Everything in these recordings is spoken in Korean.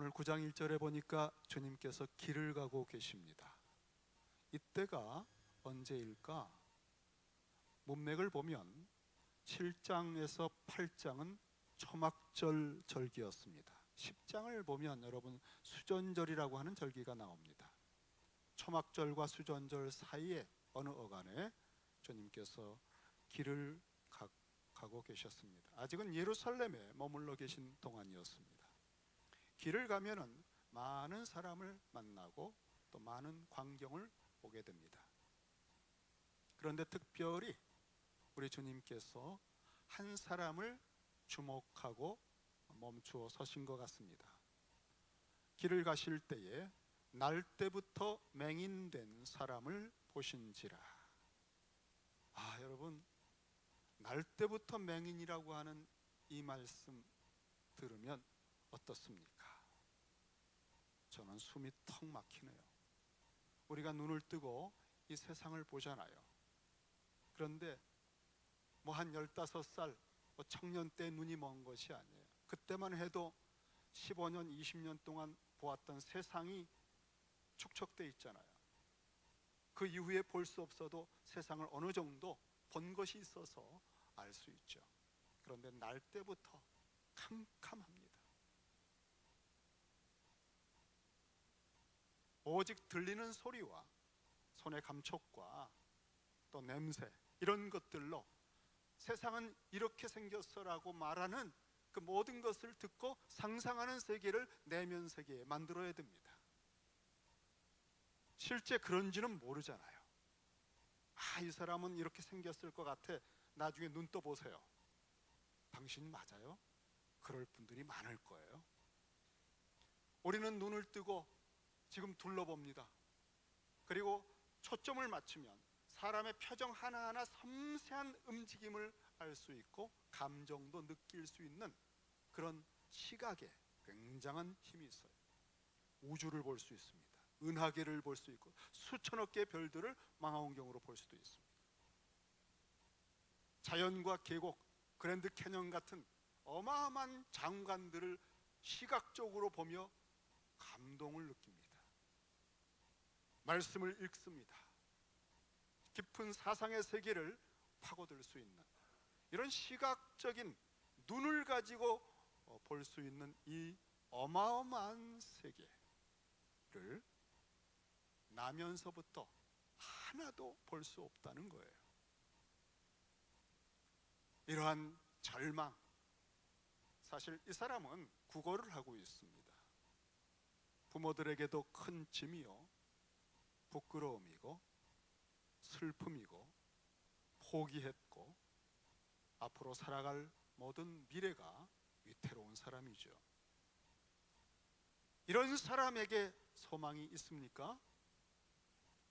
오늘 9장 1절에 보니까 주님께서 길을 가고 계십니다. 이때가 언제일까? 문맥을 보면 7장에서 8장은 초막절 절기였습니다. 10장을 보면 여러분 수전절이라고 하는 절기가 나옵니다. 초막절과 수전절 사이에 어느 어간에 주님께서 길을 가고 계셨습니다. 아직은 예루살렘에 머물러 계신 동안이었습니다. 길을 가면은 많은 사람을 만나고 또 많은 광경을 보게 됩니다. 그런데 특별히 우리 주님께서 한 사람을 주목하고 멈추어 서신 것 같습니다. 길을 가실 때에 날 때부터 맹인된 사람을 보신지라. 여러분, 날 때부터 맹인이라고 하는 이 말씀 들으면 어떻습니까? 저는 숨이 턱 막히네요. 우리가 눈을 뜨고 이 세상을 보잖아요. 그런데 한 15살 청년 때 눈이 먼 것이 아니에요. 그때만 해도 15년, 20년 동안 보았던 세상이 축적돼 있잖아요. 그 이후에 볼 수 없어도 세상을 어느 정도 본 것이 있어서 알 수 있죠. 그런데 날 때부터 캄캄합니다. 오직 들리는 소리와 손의 감촉과 또 냄새, 이런 것들로 세상은 이렇게 생겼어라고 말하는 그 모든 것을 듣고 상상하는 세계를 내면 세계에 만들어야 됩니다. 실제 그런지는 모르잖아요. 이 사람은 이렇게 생겼을 것 같아. 나중에 눈 떠보세요. 당신 맞아요? 그럴 분들이 많을 거예요. 우리는 눈을 뜨고 지금 둘러봅니다. 그리고 초점을 맞추면 사람의 표정 하나하나 섬세한 움직임을 알 수 있고 감정도 느낄 수 있는 그런 시각에 굉장한 힘이 있어요. 우주를 볼 수 있습니다. 은하계를 볼 수 있고 수천억 개의 별들을 망원경으로 볼 수도 있습니다. 자연과 계곡, 그랜드 캐년 같은 어마어마한 장관들을 시각적으로 보며 감동을 느낍니다. 말씀을 읽습니다. 깊은 사상의 세계를 파고들 수 있는 이런 시각적인 눈을 가지고 볼 수 있는 이 어마어마한 세계를 나면서부터 하나도 볼 수 없다는 거예요. 이러한 절망, 사실 이 사람은 구걸을 하고 있습니다. 부모들에게도 큰 짐이요, 부끄러움이고 슬픔이고 포기했고 앞으로 살아갈 모든 미래가 위태로운 사람이죠. 이런 사람에게 소망이 있습니까?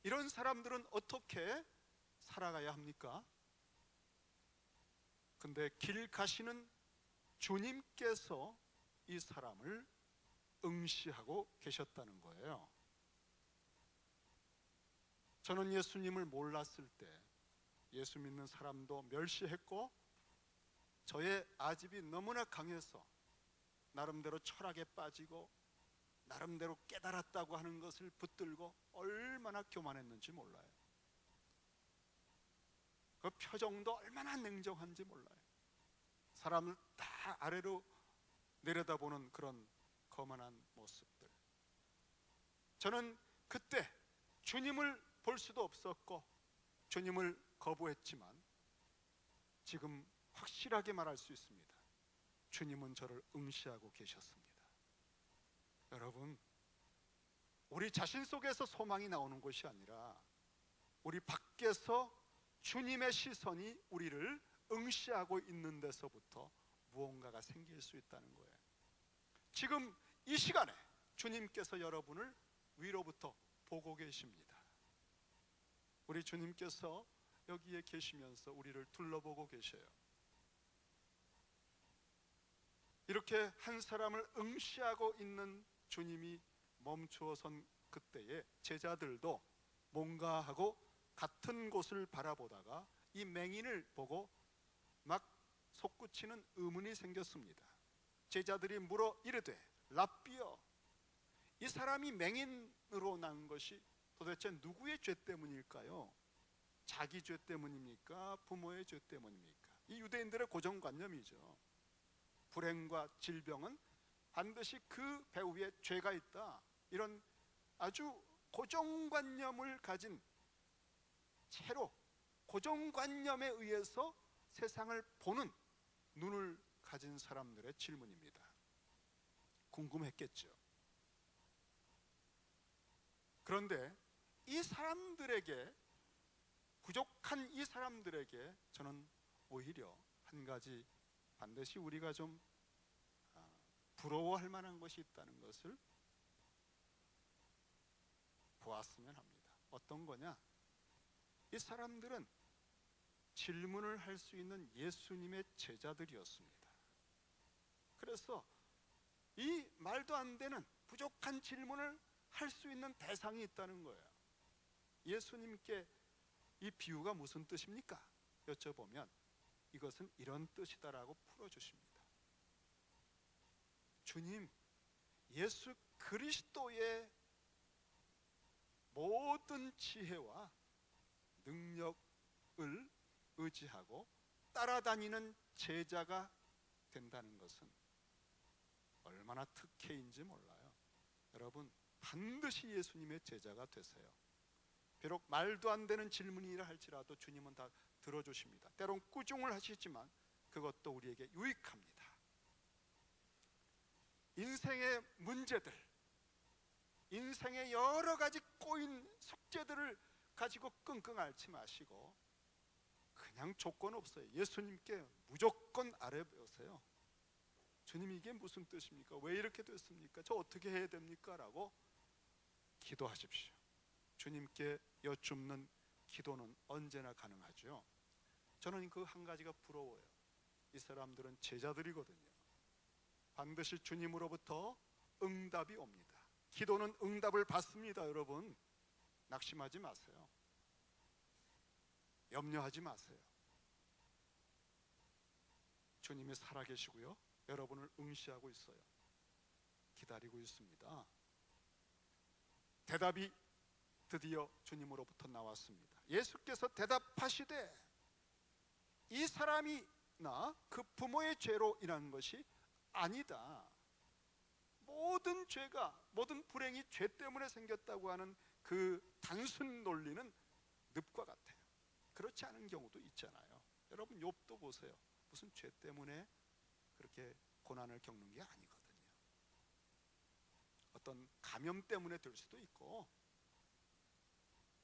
이런 사람들은 어떻게 살아가야 합니까? 근데 길 가시는 주님께서 이 사람을 응시하고 계셨다는 거예요. 저는 예수님을 몰랐을 때 예수 믿는 사람도 멸시했고 저의 아집이 너무나 강해서 나름대로 철학에 빠지고 나름대로 깨달았다고 하는 것을 붙들고 얼마나 교만했는지 몰라요. 그 표정도 얼마나 냉정한지 몰라요. 사람을 다 아래로 내려다보는 그런 거만한 모습들. 저는 그때 주님을 볼 수도 없었고 주님을 거부했지만 지금 확실하게 말할 수 있습니다. 주님은 저를 응시하고 계셨습니다. 여러분, 우리 자신 속에서 소망이 나오는 것이 아니라 우리 밖에서 주님의 시선이 우리를 응시하고 있는 데서부터 무언가가 생길 수 있다는 거예요. 지금 이 시간에 주님께서 여러분을 위로부터 보고 계십니다. 우리 주님께서 여기에 계시면서 우리를 둘러보고 계셔요. 이렇게 한 사람을 응시하고 있는 주님이 멈추어 선 그때에 제자들도 뭔가 하고 같은 곳을 바라보다가 이 맹인을 보고 막 솟구치는 의문이 생겼습니다. 제자들이 물어 이르되 라삐여, 이 사람이 맹인으로 난 것이 도대체 누구의 죄 때문일까요? 자기 죄 때문입니까? 부모의 죄 때문입니까? 이 유대인들의 고정관념이죠. 불행과 질병은 반드시 그 배후에 죄가 있다, 이런 아주 고정관념을 가진 채로 고정관념에 의해서 세상을 보는 눈을 가진 사람들의 질문입니다. 궁금했겠죠. 그런데 이 사람들에게, 부족한 이 사람들에게 저는 오히려 한 가지 반드시 우리가 좀 부러워할 만한 것이 있다는 것을 보았으면 합니다. 어떤 거냐? 이 사람들은 질문을 할 수 있는 예수님의 제자들이었습니다. 그래서 이 말도 안 되는 부족한 질문을 할 수 있는 대상이 있다는 거예요. 예수님께 이 비유가 무슨 뜻입니까? 여쭤보면 이것은 이런 뜻이다라고 풀어주십니다. 주님, 예수 그리스도의 모든 지혜와 능력을 의지하고 따라다니는 제자가 된다는 것은 얼마나 특혜인지 몰라요. 여러분, 반드시 예수님의 제자가 되세요. 비록 말도 안 되는 질문이라 할지라도 주님은 다 들어주십니다. 때론 꾸중을 하시지만 그것도 우리에게 유익합니다. 인생의 문제들, 인생의 여러 가지 꼬인 숙제들을 가지고 끙끙 앓지 마시고 그냥 조건 없어요. 예수님께 무조건 아뢰보세요. 주님, 이게 무슨 뜻입니까? 왜 이렇게 됐습니까? 저 어떻게 해야 됩니까? 라고 기도하십시오. 주님께 여쭙는 기도는 언제나 가능하죠. 저는 그 한 가지가 부러워요. 이 사람들은 제자들이거든요. 반드시 주님으로부터 응답이 옵니다. 기도는 응답을 받습니다. 여러분, 낙심하지 마세요. 염려하지 마세요. 주님이 살아계시고요, 여러분을 응시하고 있어요. 기다리고 있습니다. 대답이 드디어 주님으로부터 나왔습니다. 예수께서 대답하시되 이 사람이나 그 부모의 죄로 인한 것이 아니다. 모든 죄가, 모든 불행이 죄 때문에 생겼다고 하는 그 단순 논리는 늪과 같아요. 그렇지 않은 경우도 있잖아요. 여러분, 욥도 보세요. 무슨 죄 때문에 그렇게 고난을 겪는 게 아니거든요. 어떤 감염 때문에 될 수도 있고,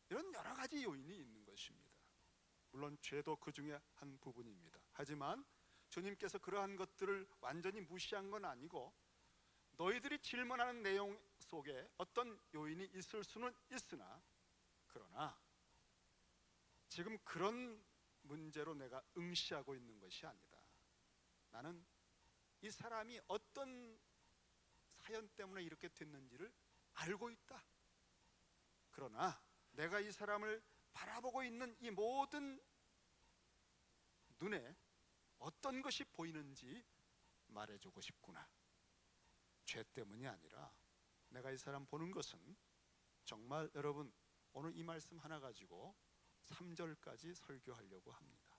이런 여러 가지 요인이 있는 것입니다. 물론 죄도 그 중에 한 부분입니다. 하지만 주님께서 그러한 것들을 완전히 무시한 건 아니고, 너희들이 질문하는 내용 속에 어떤 요인이 있을 수는 있으나, 그러나 지금 그런 문제로 내가 응시하고 있는 것이 아니다. 나는 이 사람이 어떤 사연 때문에 이렇게 됐는지를 알고 있다. 그러나 내가 이 사람을 바라보고 있는 이 모든 눈에 어떤 것이 보이는지 말해주고 싶구나. 죄 때문이 아니라 내가 이 사람 보는 것은 정말, 여러분, 오늘 이 말씀 하나 가지고 3절까지 설교하려고 합니다.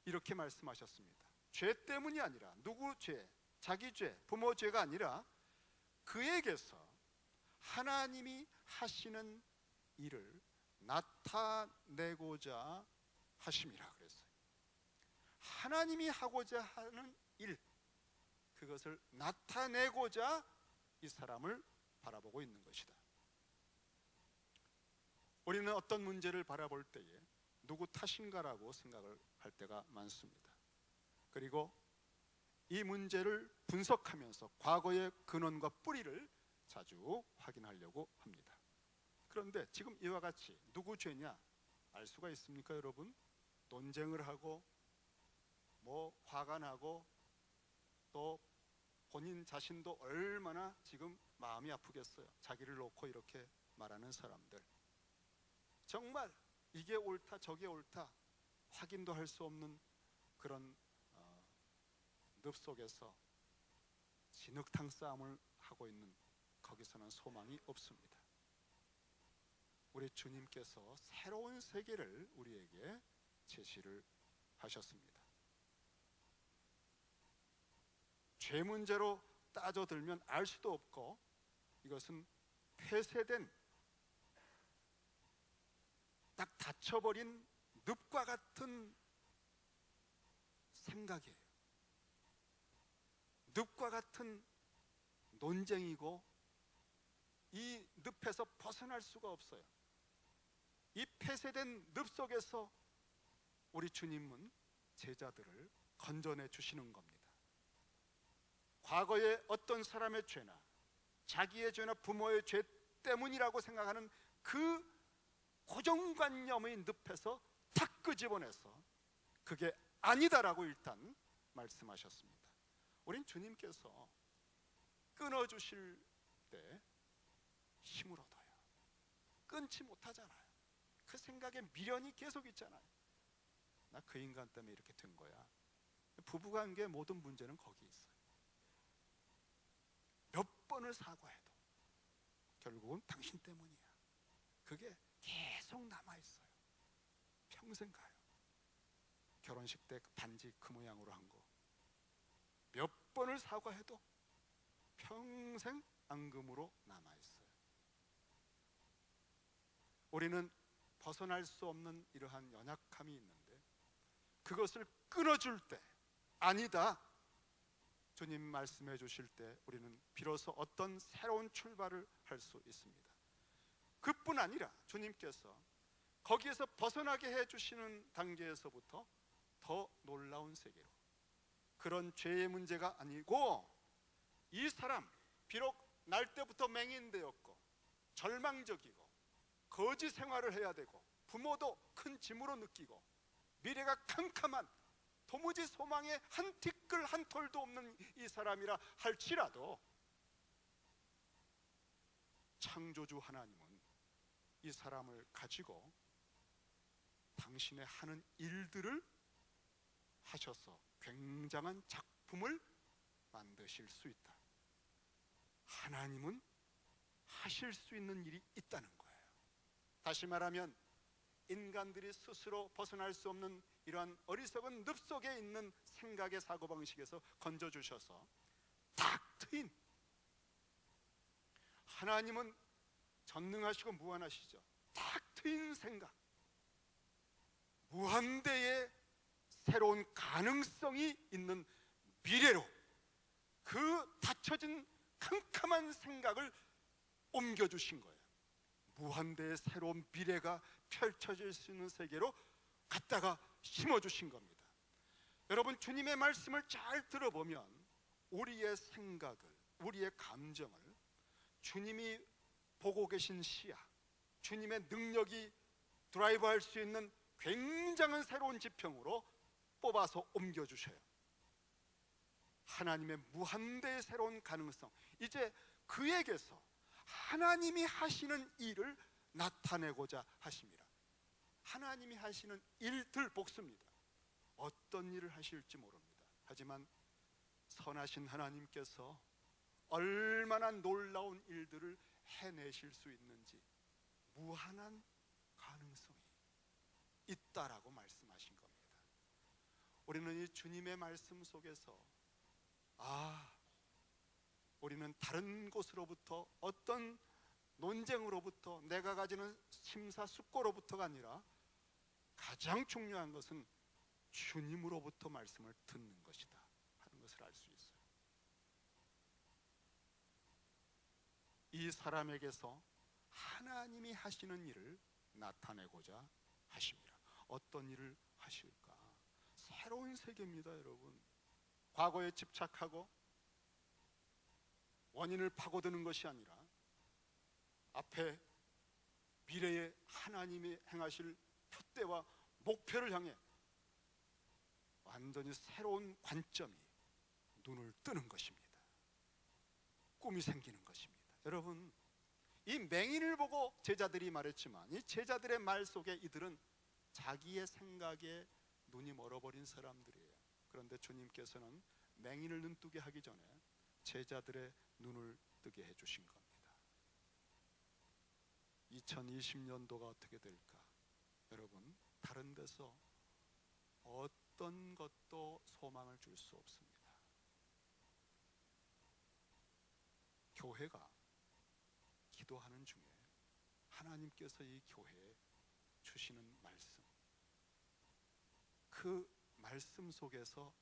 이렇게 말씀하셨습니다. 죄 때문이 아니라, 누구 죄? 자기 죄, 부모 죄가 아니라 그에게서 하나님이 하시는 일을 나타내고자 하심이라 그랬어요. 하나님이 하고자 하는 일, 그것을 나타내고자 이 사람을 바라보고 있는 것이다. 우리는 어떤 문제를 바라볼 때에 누구 탓인가라고 생각을 할 때가 많습니다. 그리고 이 문제를 분석하면서 과거의 근원과 뿌리를 자주 확인하려고 합니다. 그런데 지금 이와 같이 누구 죄냐 알 수가 있습니까, 여러분? 논쟁을 하고 화가 나고 또 본인 자신도 얼마나 지금 마음이 아프겠어요. 자기를 놓고 이렇게 말하는 사람들, 정말 이게 옳다 저게 옳다 확인도 할 수 없는 그런 늪 속에서 진흙탕 싸움을 하고 있는 거기서는 소망이 없습니다. 우리 주님께서 새로운 세계를 우리에게 제시를 하셨습니다. 죄 문제로 따져들면 알 수도 없고, 이것은 폐쇄된, 딱 닫혀버린 늪과 같은 생각이에요. 늪과 같은 논쟁이고, 이 늪에서 벗어날 수가 없어요. 이 폐쇄된 늪 속에서 우리 주님은 제자들을 건져내 주시는 겁니다. 과거에 어떤 사람의 죄나 자기의 죄나 부모의 죄 때문이라고 생각하는 그 고정관념의 늪에서 탁 끄집어내서 그게 아니다라고 일단 말씀하셨습니다. 우린 주님께서 끊어주실 때 힘을 얻어요. 끊지 못하잖아요. 그 생각에 미련이 계속 있잖아요. 나 그 인간 때문에 이렇게 된 거야. 부부관계의 모든 문제는 거기 있어요. 몇 번을 사과해도 결국은 당신 때문이야. 그게 계속 남아있어요. 평생 가요. 결혼식 때 반지 그 모양으로 한 거 몇 번을 사과해도 평생 앙금으로 남아있어요. 우리는 벗어날 수 없는 이러한 연약함이 있는데, 그것을 끊어줄 때, 아니다, 주님 말씀해 주실 때 우리는 비로소 어떤 새로운 출발을 할 수 있습니다. 그뿐 아니라 주님께서 거기에서 벗어나게 해주시는 단계에서부터 더 놀라운 세계로, 그런 죄의 문제가 아니고, 이 사람 비록 날 때부터 맹인되었고 절망적이고 거지 생활을 해야 되고 부모도 큰 짐으로 느끼고 미래가 캄캄한, 도무지 소망에 한 티끌 한 톨도 없는 이 사람이라 할지라도, 창조주 하나님은 이 사람을 가지고 당신의 하는 일들을 하셔서 굉장한 작품을 만드실 수 있다. 하나님은 하실 수 있는 일이 있다는 거예요. 다시 말하면 인간들이 스스로 벗어날 수 없는 이러한 어리석은 늪 속에 있는 생각의 사고방식에서 건져주셔서 탁 트인, 하나님은 전능하시고 무한하시죠. 탁 트인 생각, 무한대의 새로운 가능성이 있는 미래로, 그 닫혀진 캄캄한 생각을 옮겨주신 거예요. 무한대의 새로운 미래가 펼쳐질 수 있는 세계로 갖다가 심어주신 겁니다. 여러분, 주님의 말씀을 잘 들어보면 우리의 생각을, 우리의 감정을 주님이 보고 계신 시야, 주님의 능력이 드라이브할 수 있는 굉장한 새로운 지평으로 뽑아서 옮겨주셔요. 하나님의 무한대의 새로운 가능성, 이제 그에게서 하나님이 하시는 일을 나타내고자 하십니다. 하나님이 하시는 일들 복습니다. 어떤 일을 하실지 모릅니다. 하지만 선하신 하나님께서 얼마나 놀라운 일들을 해내실 수 있는지 무한한 가능성이 있다라고 말씀하신 겁니다. 우리는 이 주님의 말씀 속에서, 우리는 다른 곳으로부터, 어떤 논쟁으로부터, 내가 가지는 심사숙고로부터가 아니라 가장 중요한 것은 주님으로부터 말씀을 듣는 것이다 하는 것을 알 수 있어요. 이 사람에게서 하나님이 하시는 일을 나타내고자 하십니다. 어떤 일을 하실까? 새로운 세계입니다, 여러분. 과거에 집착하고 원인을 파고드는 것이 아니라 앞에 미래에 하나님이 행하실 표대와 목표를 향해 완전히 새로운 관점이 눈을 뜨는 것입니다. 꿈이 생기는 것입니다. 여러분, 이 맹인을 보고 제자들이 말했지만 이 제자들의 말 속에 이들은 자기의 생각에 눈이 멀어버린 사람들이에요. 그런데 주님께서는 맹인을 눈뜨게 하기 전에 제자들의 눈을 뜨게 해주신 겁니다. 2020년도가 어떻게 될까? 여러분, 다른 데서 어떤 것도 소망을 줄 수 없습니다. 교회가 기도하는 중에 하나님께서 이 교회에 주시는 말씀, 그 말씀 속에서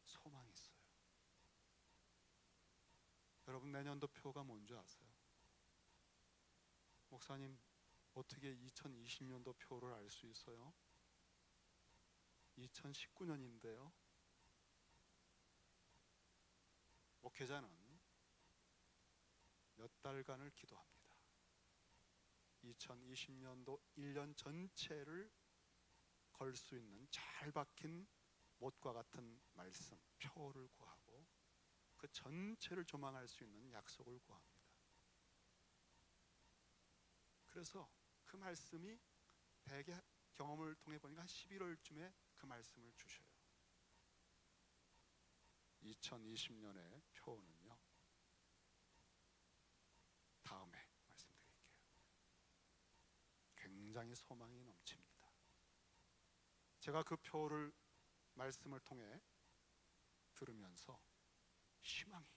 소망이 있어요. 여러분, 내년도 표가 뭔지 아세요? 목사님, 어떻게 2020년도 표를 알 수 있어요? 2019년인데요. 목회자는 몇 달간을 기도합니다. 2020년도 1년 전체를 걸 수 있는 잘 박힌 못과 같은 말씀, 표를 구하고 그 전체를 조망할 수 있는 약속을 구합니다. 그래서 그 말씀이 대개 경험을 통해 보니까 한 11월쯤에 그 말씀을 주셔요. 2020년의 표는요, 다음에 말씀드릴게요. 굉장히 소망이 넘칩니다. 제가 그 표를 말씀을 통해 들으면서 희망이,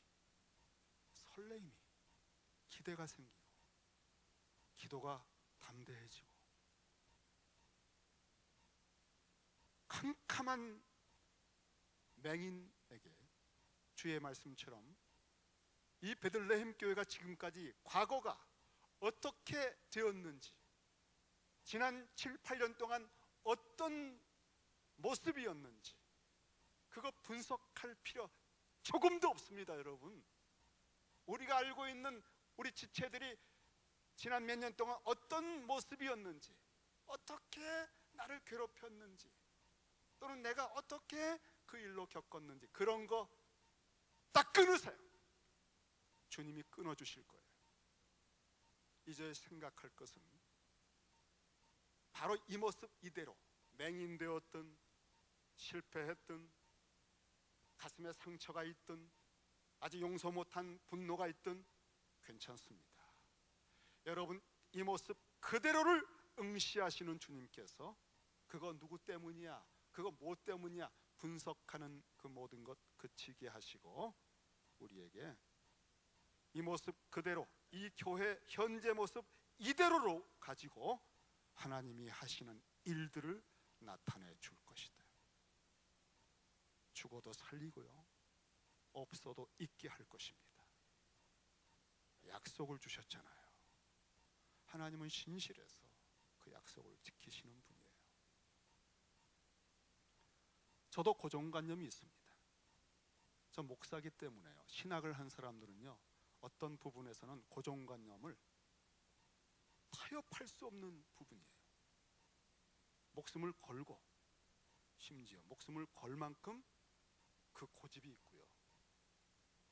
설레임이, 기대가 생기고 기도가 담대해지고 캄캄한 맹인에게 주의 말씀처럼 이 베들레헴 교회가 지금까지 과거가 어떻게 되었는지, 지난 7, 8년 동안 어떤 모습이었는지 그거 분석할 필요 조금도 없습니다. 여러분, 우리가 알고 있는 우리 지체들이 지난 몇 년 동안 어떤 모습이었는지, 어떻게 나를 괴롭혔는지, 또는 내가 어떻게 그 일로 겪었는지, 그런 거 딱 끊으세요. 주님이 끊어주실 거예요. 이제 생각할 것은 바로 이 모습 이대로, 맹인되었든 실패했든 가슴에 상처가 있든 아직 용서 못한 분노가 있든 괜찮습니다. 여러분, 이 모습 그대로를 응시하시는 주님께서 그거 누구 때문이야, 그거 뭐 때문이야 분석하는 그 모든 것 그치게 하시고 우리에게 이 모습 그대로, 이 교회 현재 모습 이대로로 가지고 하나님이 하시는 일들을 나타내 줄 것이다. 죽어도 살리고요, 없어도 있게 할 것입니다. 약속을 주셨잖아요. 하나님은 신실해서 그 약속을 지키시는 분이에요. 저도 고정관념이 있습니다. 저 목사기 때문에요. 신학을 한 사람들은요, 어떤 부분에서는 고정관념을 타협할 수 없는 부분이에요. 목숨을 걸고, 심지어 목숨을 걸 만큼 그 고집이 있고요,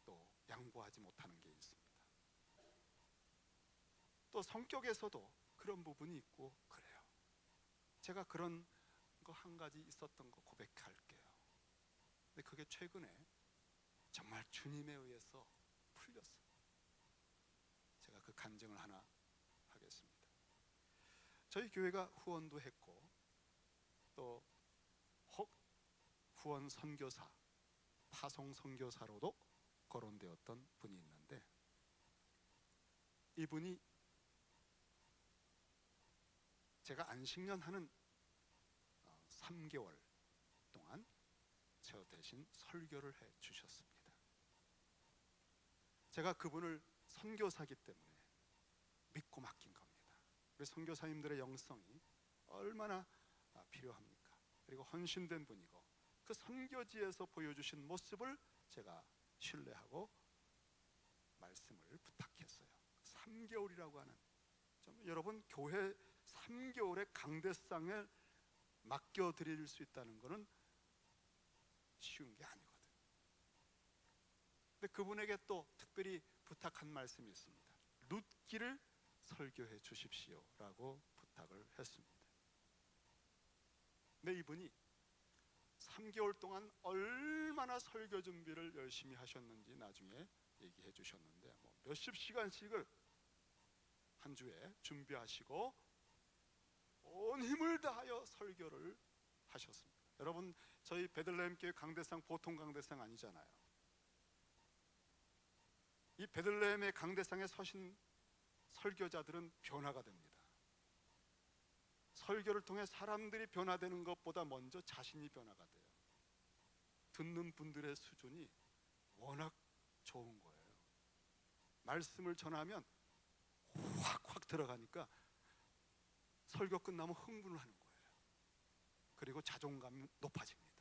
또 양보하지 못하는 게 있습니다. 또 성격에서도 그런 부분이 있고 그래요. 제가 그런 거 한 가지 있었던 거 고백할게요. 근데 그게 최근에 정말 주님에 의해서 풀렸어요. 제가 그 간증을 하나 하겠습니다. 저희 교회가 후원도 했고 또 후원 선교사, 파송 선교사로도 거론되었던 분이 있는데, 이분이 제가 안식년 하는 3개월 동안 저 대신 설교를 해 주셨습니다. 제가 그분을 선교사기 때문에 믿고 맡긴 겁니다. 우리 선교사님들의 영성이 얼마나 필요합니까? 그리고 헌신된 분이고 그 선교지에서 보여주신 모습을 제가 신뢰하고 말씀을 부탁했어요. 3개월이라고 하는, 여러분, 교회 3개월의 강대상을 맡겨드릴 수 있다는 것은 쉬운 게 아니거든요. 근데 그분에게 또 특별히 부탁한 말씀이 있습니다. 룻기를 설교해 주십시오 라고 부탁을 했습니다. 근데 이분이 3개월 동안 얼마나 설교 준비를 열심히 하셨는지 나중에 얘기해 주셨는데, 몇십 시간씩을 한 주에 준비하시고 온 힘을 다하여 설교를 하셨습니다. 여러분, 저희 베들레헴 교회 강대상 보통 강대상 아니잖아요. 이 베들레헴의 강대상에 서신 설교자들은 변화가 됩니다. 설교를 통해 사람들이 변화되는 것보다 먼저 자신이 변화가 돼요. 듣는 분들의 수준이 워낙 좋은 거예요. 말씀을 전하면 확 들어가니까 설교 끝나면 흥분을 하는 거예요. 그리고 자존감이 높아집니다.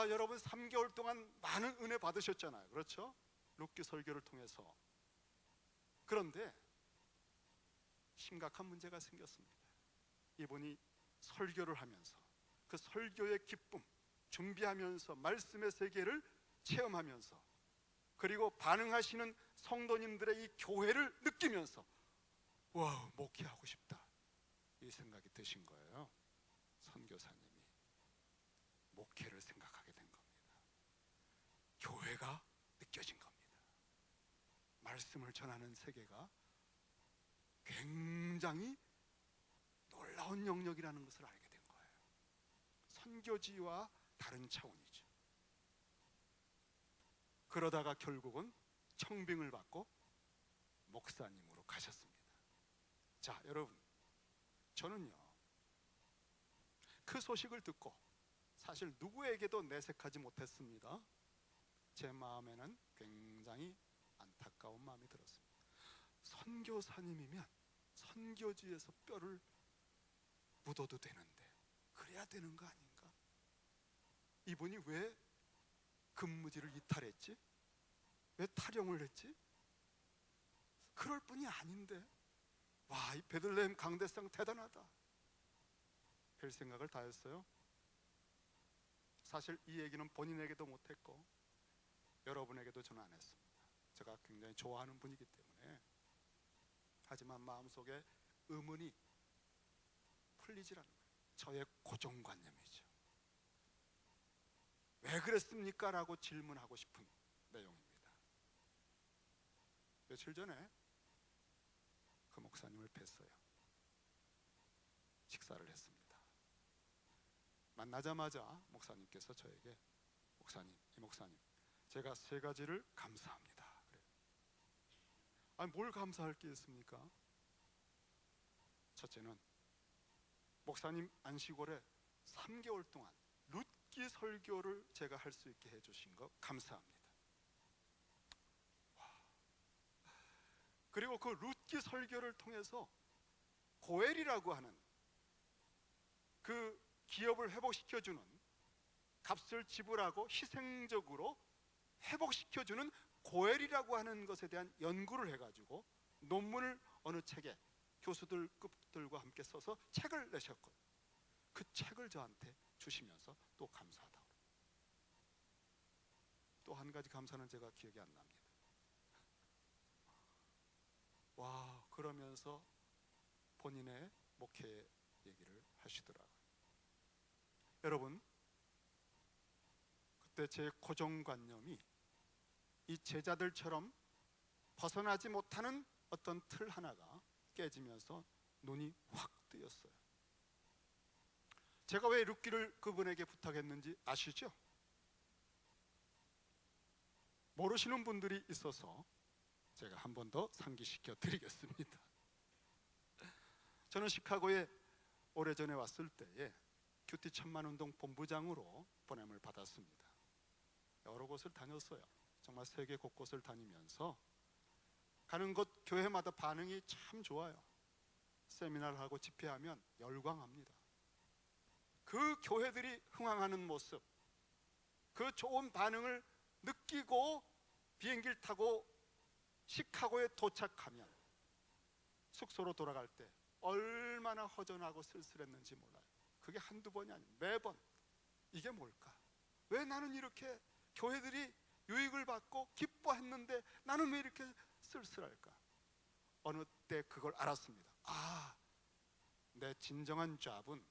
여러분 3개월 동안 많은 은혜 받으셨잖아요. 그렇죠? 룻기 설교를 통해서. 그런데 심각한 문제가 생겼습니다. 이분이 설교를 하면서 그 설교의 기쁨, 준비하면서 말씀의 세계를 체험하면서, 그리고 반응하시는 성도님들의 이 교회를 느끼면서 와, 목회하고 싶다, 이 생각이 드신 거예요. 선교사님이 목회를 생각하게 된 겁니다. 교회가 느껴진 겁니다. 말씀을 전하는 세계가 굉장히 놀라운 영역이라는 것을 알게 된 거예요. 선교지와 다른 차원이죠. 그러다가 결국은 청빙을 받고 목사님으로 가셨습니다. 자, 여러분, 저는요, 그 소식을 듣고 사실 누구에게도 내색하지 못했습니다. 제 마음에는 굉장히 안타까운 마음이 들었습니다. 선교사님이면 선교지에서 뼈를 묻어도 되는데 그래야 되는 거 아닌가? 이분이 왜 근무지를 이탈했지? 왜 탈영을 했지? 그럴 뿐이 아닌데, 와, 이 베들레헴 강대상 대단하다, 별 생각을 다 했어요. 사실 이 얘기는 본인에게도 못했고 여러분에게도 저는 안 했습니다. 제가 굉장히 좋아하는 분이기 때문에. 하지만 마음속에 의문이 풀리질 않는 거예요. 저의 고정관념이죠. 왜 그랬습니까? 라고 질문하고 싶은 내용입니다. 며칠 전에 그 목사님을 뵀어요. 식사를 했습니다. 만나자마자 목사님께서 저에게, 목사님, 이 목사님, 제가 3가지를 감사합니다. 그래요. 아니, 뭘 감사할 게 있습니까? 첫째는 목사님 안식월에 3개월 동안 룻기 설교를 제가 할 수 있게 해주신 거 감사합니다. 그리고 그 룻기 설교를 통해서 고엘이라고 하는 그 기업을 회복시켜주는, 값을 지불하고 희생적으로 회복시켜주는 고엘이라고 하는 것에 대한 연구를 해가지고 논문을 어느 책에 교수들급들과 함께 써서 책을 내셨거든요. 그 책을 저한테 주시면서 또 감사하다고. 또 한 가지 감사는 제가 기억이 안 납니다. 와, 그러면서 본인의 목회 얘기를 하시더라고요. 여러분, 그때 제 고정관념이 이 제자들처럼 벗어나지 못하는 어떤 틀 하나가 깨지면서 눈이 확 뜨였어요. 제가 왜 룻기를 그분에게 부탁했는지 아시죠? 모르시는 분들이 있어서 제가 한 번 더 상기시켜 드리겠습니다. 저는 시카고에 오래전에 왔을 때에 큐티 천만운동 본부장으로 보냄을 받았습니다. 여러 곳을 다녔어요. 정말 세계 곳곳을 다니면서 가는 곳 교회마다 반응이 참 좋아요. 세미나를 하고 집회하면 열광합니다. 그 교회들이 흥황하는 모습, 그 좋은 반응을 느끼고 비행기를 타고 시카고에 도착하면 숙소로 돌아갈 때 얼마나 허전하고 쓸쓸했는지 몰라요. 그게 한두 번이 아니에요. 매번. 이게 뭘까? 왜 나는 이렇게 교회들이 유익을 받고 기뻐했는데 나는 왜 이렇게 쓸쓸할까? 어느 때 그걸 알았습니다. 아, 내 진정한 잡은,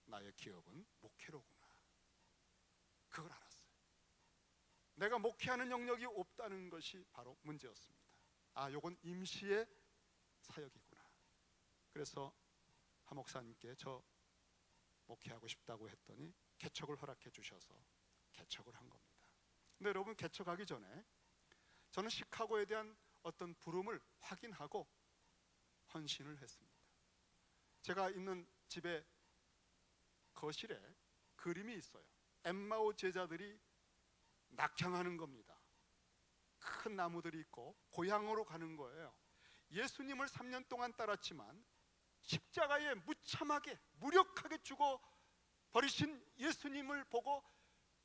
나의 기업은 목회로구나. 그걸 알았어요. 내가 목회하는 영역이 없다는 것이 바로 문제였습니다. 아, 요건 임시의 사역이구나. 그래서 한 목사님께 저 목회하고 싶다고 했더니 개척을 허락해 주셔서 개척을 한 겁니다. 근데 여러분, 개척하기 전에 저는 시카고에 대한 어떤 부름을 확인하고 헌신을 했습니다. 제가 있는 집에 거실에 그림이 있어요. 엠마오 제자들이 낙향하는 겁니다. 큰 나무들이 있고 고향으로 가는 거예요. 예수님을 3년 동안 따랐지만 십자가에 무참하게 무력하게 죽어 버리신 예수님을 보고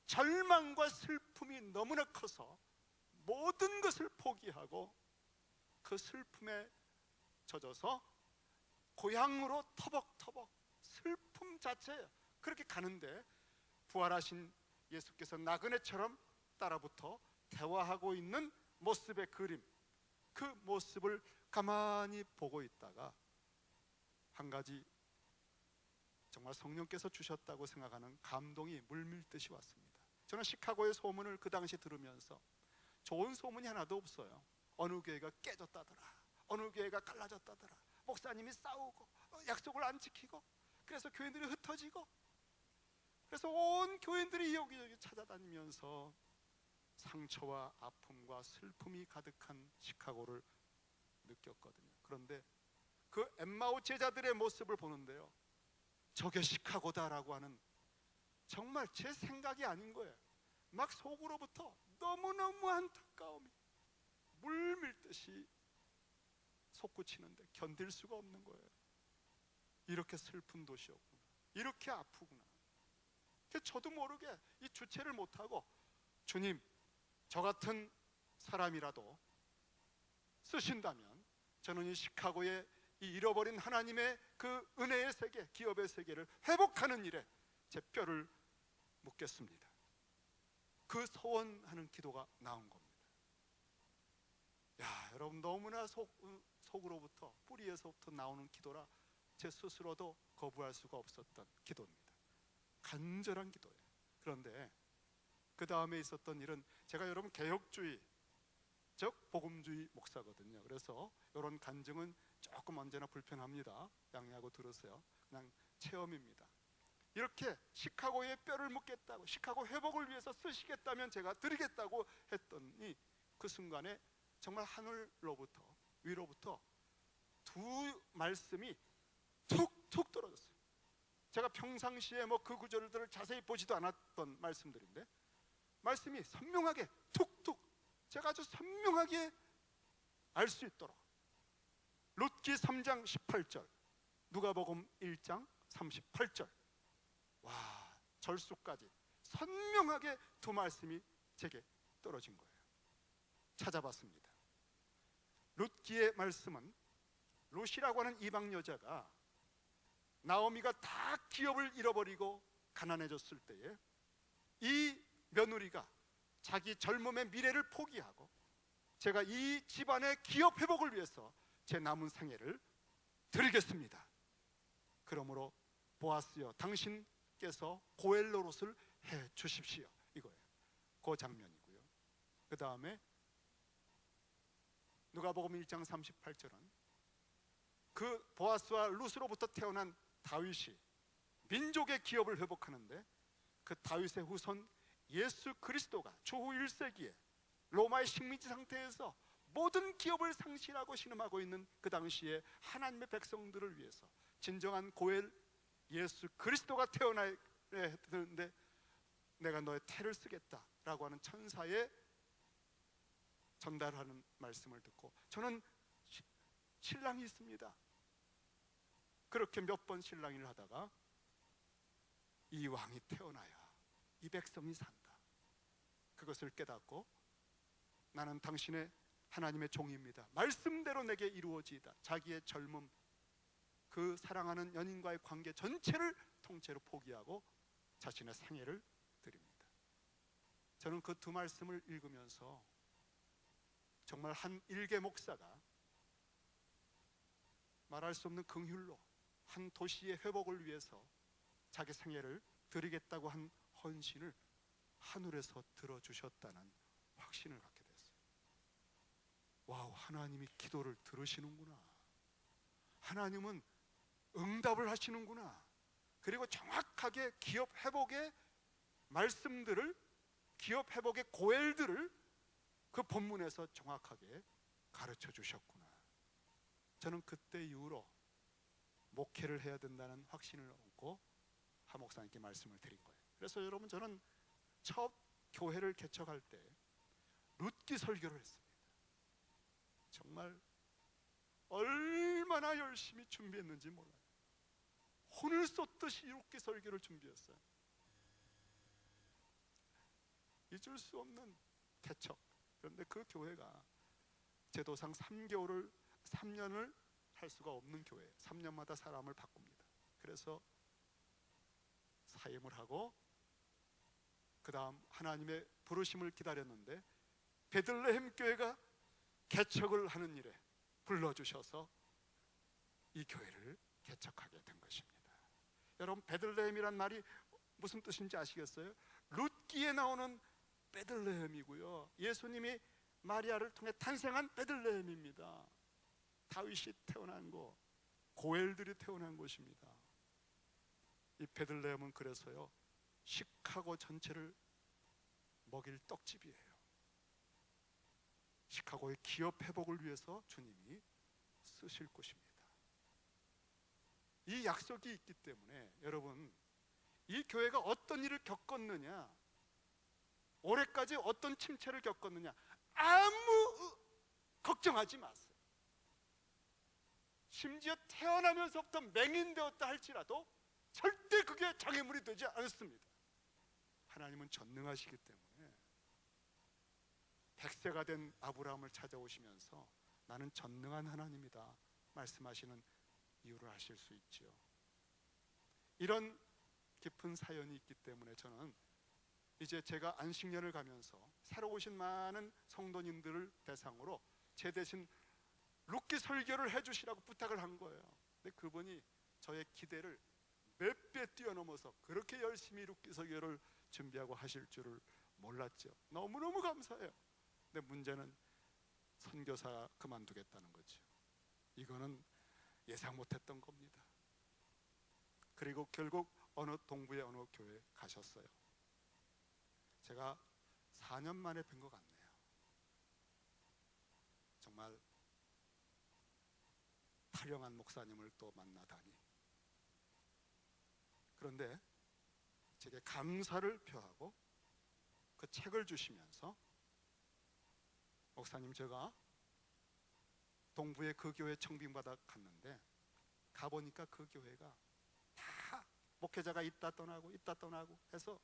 절망과 슬픔이 너무나 커서 모든 것을 포기하고 그 슬픔에 젖어서 고향으로 터벅터벅 슬픔 자체예요. 그렇게 가는데 부활하신 예수께서 나그네처럼 따라붙어 대화하고 있는 모습의 그림, 그 모습을 가만히 보고 있다가 한 가지 정말 성령께서 주셨다고 생각하는 감동이 물밀듯이 왔습니다. 저는 시카고의 소문을 그 당시 들으면서 좋은 소문이 하나도 없어요. 어느 교회가 깨졌다더라, 어느 교회가 갈라졌다더라, 목사님이 싸우고 약속을 안 지키고 그래서 교인들이 흩어지고, 그래서 온 교인들이 여기저기 찾아다니면서 상처와 아픔과 슬픔이 가득한 시카고를 느꼈거든요. 그런데 그 엠마오 제자들의 모습을 보는데요, 저게 시카고다라고 하는, 정말 제 생각이 아닌 거예요. 막 속으로부터 너무너무 안타까움이 물밀듯이 솟구치는데 견딜 수가 없는 거예요. 이렇게 슬픈 도시였구나, 이렇게 아프구나. 저도 모르게 이 주체를 못하고, 주님, 저 같은 사람이라도 쓰신다면 저는 이 시카고의 이 잃어버린 하나님의 그 은혜의 세계, 기업의 세계를 회복하는 일에 제 뼈를 묻겠습니다. 그 소원하는 기도가 나온 겁니다. 야, 여러분, 너무나 속으로부터, 뿌리에서부터 나오는 기도라 제 스스로도 거부할 수가 없었던 기도입니다. 간절한 기도예요. 그런데 그 다음에 있었던 일은, 제가 여러분 개혁주의, 즉 복음주의 목사거든요. 그래서 이런 간증은 조금 언제나 불편합니다. 양해하고 들으세요. 그냥 체험입니다. 이렇게 시카고에 뼈를 묻겠다고, 시카고 회복을 위해서 쓰시겠다면 제가 드리겠다고 했더니 그 순간에 정말 하늘로부터, 위로부터 두 말씀이 툭툭 떨어졌어요. 제가 평상시에 그 구절들을 자세히 보지도 않았던 말씀들인데 말씀이 선명하게 툭툭, 제가 아주 선명하게 알 수 있도록, 룻기 3장 18절, 누가복음 1장 38절, 와, 절수까지 선명하게 두 말씀이 제게 떨어진 거예요. 찾아봤습니다. 룻기의 말씀은 룻이라고 하는 이방 여자가 나오미가 다 기업을 잃어버리고 가난해졌을 때에 이 며느리가 자기 젊음의 미래를 포기하고, 제가 이 집안의 기업 회복을 위해서 제 남은 생애를 드리겠습니다, 그러므로 보아스여, 당신께서 고엘노롯을 해 주십시오, 이거예요. 그 장면이고요. 그 다음에 누가복음 1장 38절은 그 보아스와 룻으로부터 태어난 다윗이 민족의 기업을 회복하는데, 그 다윗의 후손 예수 그리스도가 주후 1세기에 로마의 식민지 상태에서 모든 기업을 상실하고 신음하고 있는 그 당시에 하나님의 백성들을 위해서 진정한 고엘 예수 그리스도가 태어나야 되는데 내가 너의 태를 쓰겠다라고 하는 천사의 전달하는 말씀을 듣고, 저는 신랑이 있습니다. 그렇게 몇 번 신랑이를 하다가 이 왕이 태어나야 이 백성이 산다, 그것을 깨닫고 나는 당신의 하나님의 종입니다, 말씀대로 내게 이루어지이다, 자기의 젊음, 그 사랑하는 연인과의 관계 전체를 통째로 포기하고 자신의 생애를 드립니다. 저는 그 두 말씀을 읽으면서 정말 한 일개 목사가 말할 수 없는 긍휼로 한 도시의 회복을 위해서 자기 생애를 드리겠다고 한 헌신을 하늘에서 들어주셨다는 확신을 갖게 됐어요. 와우, 하나님이 기도를 들으시는구나. 하나님은 응답을 하시는구나. 그리고 정확하게 기업 회복의 말씀들을, 기업 회복의 고엘들을 그 본문에서 정확하게 가르쳐 주셨구나. 저는 그때 이후로 목회를 해야 된다는 확신을 얻고 하 목사님께 말씀을 드린 거예요. 그래서 여러분, 저는 첫 교회를 개척할 때 룻기 설교를 했습니다. 정말 얼마나 열심히 준비했는지 몰라요. 혼을 쏟듯이 룻기 설교를 준비했어요. 잊을 수 없는 개척. 그런데 그 교회가 제도상 3년을 할 수가 없는 교회, 3년마다 사람을 바꿉니다. 그래서 사임을 하고 그 다음 하나님의 부르심을 기다렸는데 베들레헴 교회가 개척을 하는 일에 불러주셔서 이 교회를 개척하게 된 것입니다. 여러분, 베들레헴이란 말이 무슨 뜻인지 아시겠어요? 룻기에 나오는 베들레헴이고요, 예수님이 마리아를 통해 탄생한 베들레헴입니다. 다윗이 태어난 곳, 고엘들이 태어난 곳입니다. 이 베들레헴은 그래서요, 시카고 전체를 먹일 떡집이에요. 시카고의 기업 회복을 위해서 주님이 쓰실 곳입니다. 이 약속이 있기 때문에 여러분, 이 교회가 어떤 일을 겪었느냐, 올해까지 어떤 침체를 겪었느냐, 아무 걱정하지 마세요. 심지어 태어나면서부터 맹인되었다 할지라도 절대 그게 장애물이 되지 않습니다. 하나님은 전능하시기 때문에 100세가 된 아브라함을 찾아오시면서 나는 전능한 하나님이다 말씀하시는 이유를 아실 수 있죠. 이런 깊은 사연이 있기 때문에 저는 이제 제가 안식년을 가면서 새로 오신 많은 성도님들을 대상으로 제 대신 룻기 설교를 해주시라고 부탁을 한 거예요. 근데 그분이 저의 기대를 몇 배 뛰어넘어서 그렇게 열심히 룻기 설교를 준비하고 하실 줄을 몰랐죠. 너무너무 감사해요. 근데 문제는 선교사 그만두겠다는 거죠. 이거는 예상 못했던 겁니다. 그리고 결국 어느 동부의 어느 교회에 가셨어요. 제가 4년 만에 뵌 것 같네요. 정말 타령한 목사님을 또 만나다니. 그런데 제게 감사를 표하고 그 책을 주시면서, 목사님, 제가 동부의 그 교회 청빙받아 갔는데 가보니까 그 교회가 다 목회자가 있다 떠나고 해서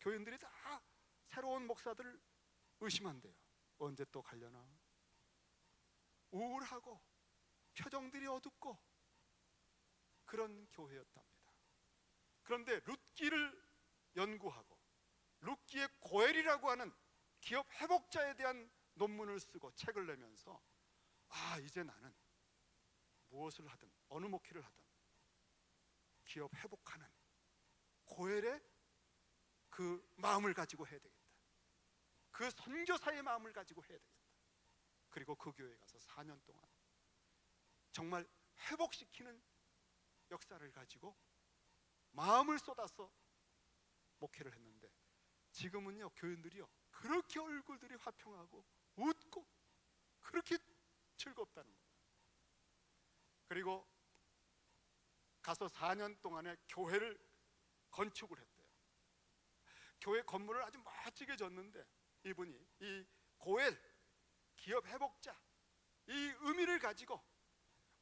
교인들이 다 새로운 목사들을 의심한대요. 언제 또 가려나. 우울하고 표정들이 어둡고 그런 교회였답니다. 그런데 룻기를 연구하고 룻기의 고엘이라고 하는 기업 회복자에 대한 논문을 쓰고 책을 내면서, 이제 나는 무엇을 하든 어느 목회를 하든 기업 회복하는 고엘의 그 마음을 가지고 해야 되겠다. 그 선교사의 마음을 가지고 해야 되겠다. 그리고 그 교회에 가서 4년 동안 정말 회복시키는 역사를 가지고 마음을 쏟아서 목회를 했는데, 지금은요, 교인들이요, 그렇게 얼굴들이 화평하고 웃고 그렇게 즐겁다는 거예요. 그리고 가서 4년 동안에 교회를 건축을 했대요. 교회 건물을 아주 멋지게 졌는데, 이분이 이 고엘, 기업 회복자, 이 의미를 가지고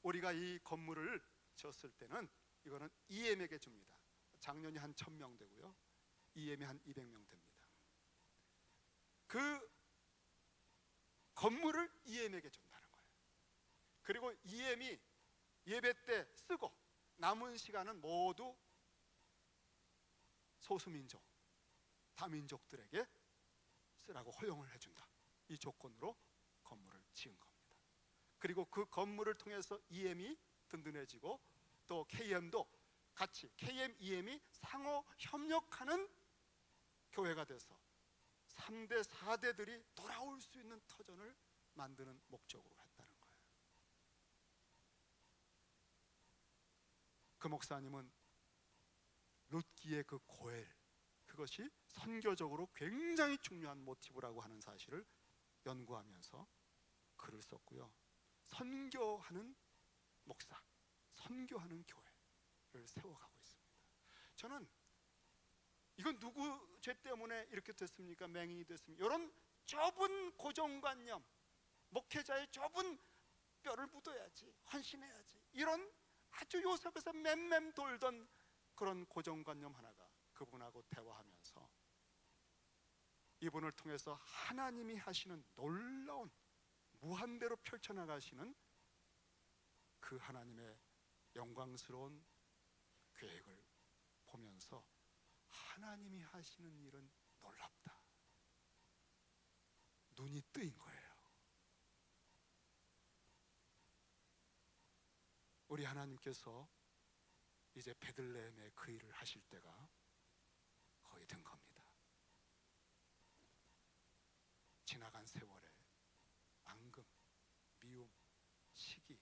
우리가 이 건물을 지었을 때는 이거는 EM에게 줍니다. 작년이 한 1000명 되고요, EM이 한 200명 됩니다. 그 건물을 EM에게 준다는 거예요. 그리고 EM이 예배 때 쓰고 남은 시간은 모두 소수민족, 다민족들에게 쓰라고 허용을 해준다. 이 조건으로 건물을 지은 겁니다. 그리고 그 건물을 통해서 EM이 든든해지고 또 KM도 같이, KM, EM이 상호 협력하는 교회가 돼서 3대, 4대들이 돌아올 수 있는 터전을 만드는 목적으로 했다는 거예요. 그 목사님은 룻기의 그 고엘, 그것이 선교적으로 굉장히 중요한 모티브라고 하는 사실을 연구하면서 글을 썼고요. 선교하는 목사, 선교하는 교회를 세워가고 있습니다. 저는 이건 누구 죄 때문에 이렇게 됐습니까? 맹인이 됐습니까? 이런 좁은 고정관념, 목회자의 좁은 뼈를 묻어야지, 헌신해야지, 이런 아주 요셉에서 맴맴 돌던 그런 고정관념 하나가 그분하고 대화하면서 이분을 통해서 하나님이 하시는 놀라운 무한대로 펼쳐나가시는 그 하나님의 영광스러운 계획을 보면서 하나님이 하시는 일은 놀랍다. 눈이 뜨인 거예요. 우리 하나님께서 이제 베들레헴에 그 일을 하실 때가 거의 된 겁니다. 지나간 세월에 앙금, 미움, 시기,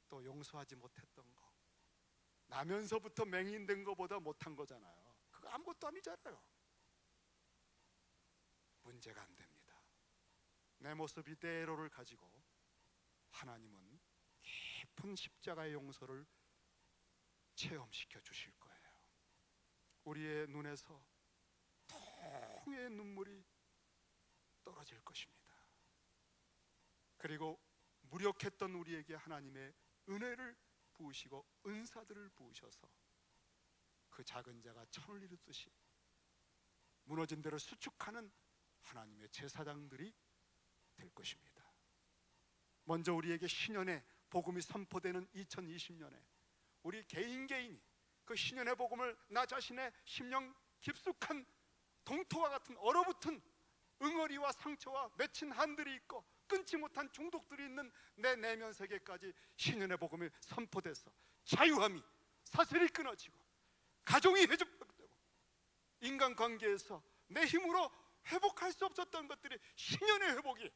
또 용서하지 못했던 거, 나면서부터 맹인된 것보다 못한 거잖아요. 그거 아무것도 아니잖아요. 문제가 안 됩니다. 내 모습 이대로를 가지고 하나님은 깊은 십자가의 용서를 체험시켜 주실 거예요. 우리의 눈에서 통의 눈물이 떨어질 것입니다. 그리고 무력했던 우리에게 하나님의 은혜를 부으시고 은사들을 부으셔서 그 작은 자가 천을 이루듯이 무너진 데를 수축하는 하나님의 제사장들이 될 것입니다. 먼저 우리에게 신년의 복음이 선포되는 2020년에 우리 개인이 그 신년의 복음을 나 자신의 심령 깊숙한 동토와 같은 얼어붙은 응어리와 상처와 맺힌 한들이 있고 끊지 못한 중독들이 있는 내 내면 세계까지 신년의 복음이 선포돼서 자유함이 사슬이 끊어지고 가정이 회복되고 인간관계에서 내 힘으로 회복할 수 없었던 것들이 신년의 회복이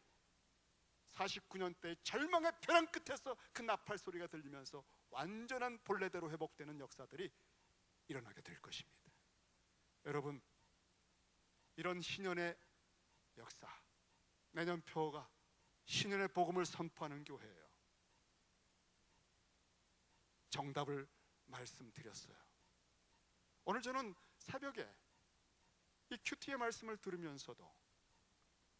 49년대의 절망의 벼랑 끝에서 그 나팔 소리가 들리면서 완전한 본래대로 회복되는 역사들이 일어나게 될 것입니다. 여러분, 이런 신년의 역사, 내년 표가 신년의 복음을 선포하는 교회예요. 정답을 말씀드렸어요. 오늘 저는 새벽에 이 큐티의 말씀을 들으면서도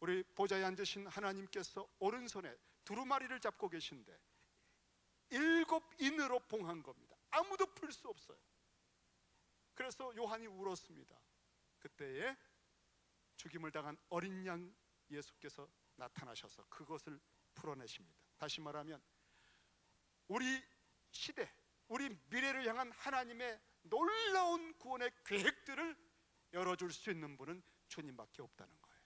우리 보좌에 앉으신 하나님께서 오른손에 두루마리를 잡고 계신데 7인으로 봉한 겁니다. 아무도 풀 수 없어요. 그래서 요한이 울었습니다. 그때에 죽임을 당한 어린 양 예수께서 나타나셔서 그것을 풀어내십니다. 다시 말하면 우리 시대, 우리 미래를 향한 하나님의 놀라운 구원의 계획들을 열어줄 수 있는 분은 주님밖에 없다는 거예요.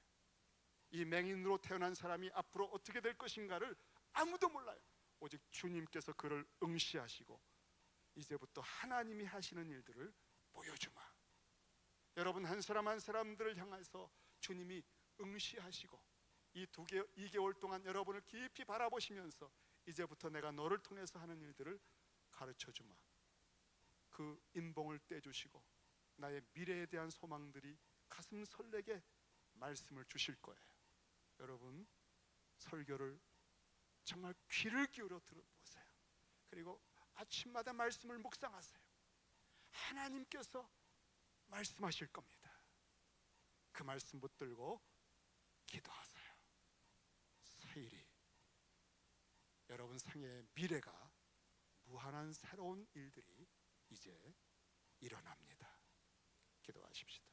이 맹인으로 태어난 사람이 앞으로 어떻게 될 것인가를 아무도 몰라요. 오직 주님께서 그를 응시하시고 이제부터 하나님이 하시는 일들을 보여주마. 여러분, 한 사람 한 사람들을 향해서 주님이 응시하시고 이 2개월 동안 여러분을 깊이 바라보시면서 이제부터 내가 너를 통해서 하는 일들을 가르쳐주마. 그 인봉을 떼주시고 나의 미래에 대한 소망들이 가슴 설레게 말씀을 주실 거예요. 여러분, 설교를 정말 귀를 기울여 들어보세요. 그리고 아침마다 말씀을 묵상하세요. 하나님께서 말씀하실 겁니다. 그 말씀 붙들고 기도하세요. 세일이 여러분 생애의 미래가 무한한 새로운 일들이 이제 일어납니다. 기도하십시다.